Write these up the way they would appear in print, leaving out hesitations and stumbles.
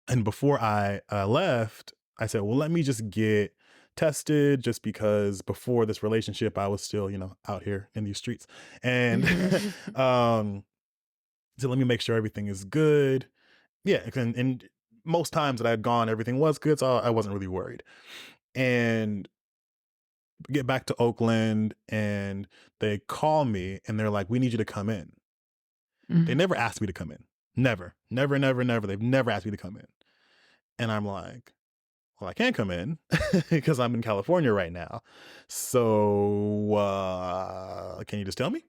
And before I left, I said, well, let me just get tested just because before this relationship, I was still, out here in these streets. And Mhm. um, so let me make sure everything is good. Yeah. And most times that I had gone, everything was good. So I wasn't really worried. And get back to Oakland and they call me and they're like, we need you to come in. They Mhm. never asked me to come in. Never, never, never, never. They've never asked me to come in. And I'm like, well, I can't come in because I'm in California right now. So, can you just tell me?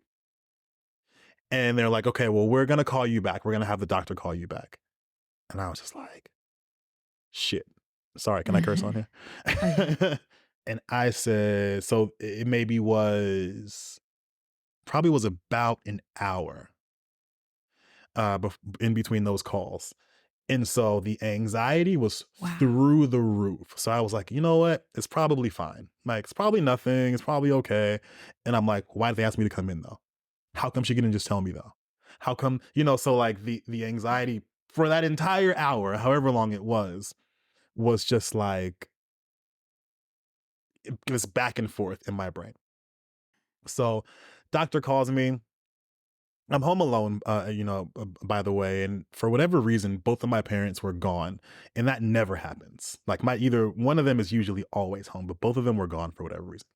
And they're like, okay, well, we're going to call you back. We're going to have the doctor call you back. And I was just like, shit. Sorry, can I curse on Oh, yeah. here? And I said, so it maybe was probably was about an hour in between those calls. And so the anxiety was Wow. through the roof. So I was like, you know what? It's probably fine. Like, it's probably nothing. It's probably okay. And I'm like, why did they ask me to come in though? How come she couldn't just tell me though? How come, so like the anxiety for that entire hour, however long it was just like it was back and forth in my brain. So doctor calls me. I'm home alone, by the way, and for whatever reason, both of my parents were gone, and that never happens. Like my either one of them is usually always home, but both of them were gone for whatever reason.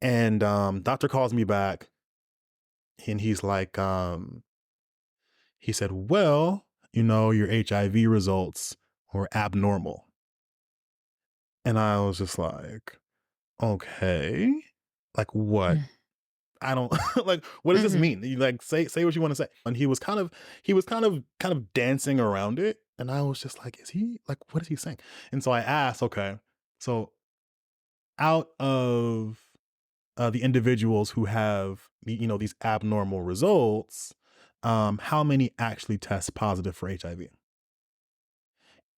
And doctor calls me back, and he's like, he said, "Well, your HIV results were abnormal," and I was just like, "Okay, like what?" Mm. I don't like what does this Mhm. mean? You like say what you want to say. And he was kind of dancing around it. And I was just like, is he like what is he saying? And so I asked, okay, so out of the individuals who have these abnormal results, how many actually test positive for HIV?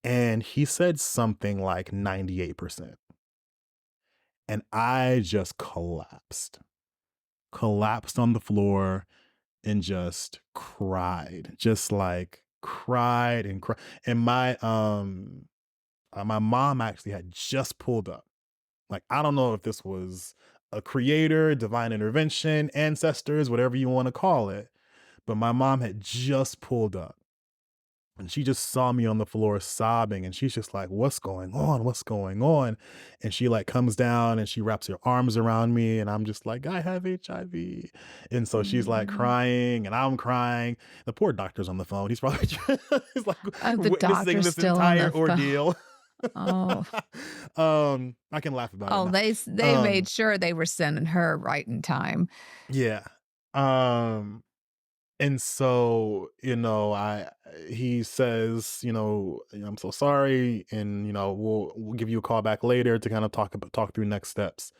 And he said something like 98%. And I just collapsed on the floor and just cried, just like cried and cried. And my mom actually had just pulled up. Like I don't know if this was a creator, divine intervention, ancestors, whatever you want to call it, but my mom had just pulled up. And she just saw me on the floor sobbing and she's just like, "What's going on? What's going on?" And she like comes down and she wraps her arms around me and I'm just like, "I have HIV." And so she's like Mm. crying and I'm crying. The poor doctor's on the phone. He's probably he's like The witnessing doctor's this still on entire the phone. ordeal. Oh. I can laugh about it Oh, now. they made Um, sure they were sending her right in time. yeah. Um And so, he says, "I'm so sorry, and we'll give you a call back later to kind of talk through next steps."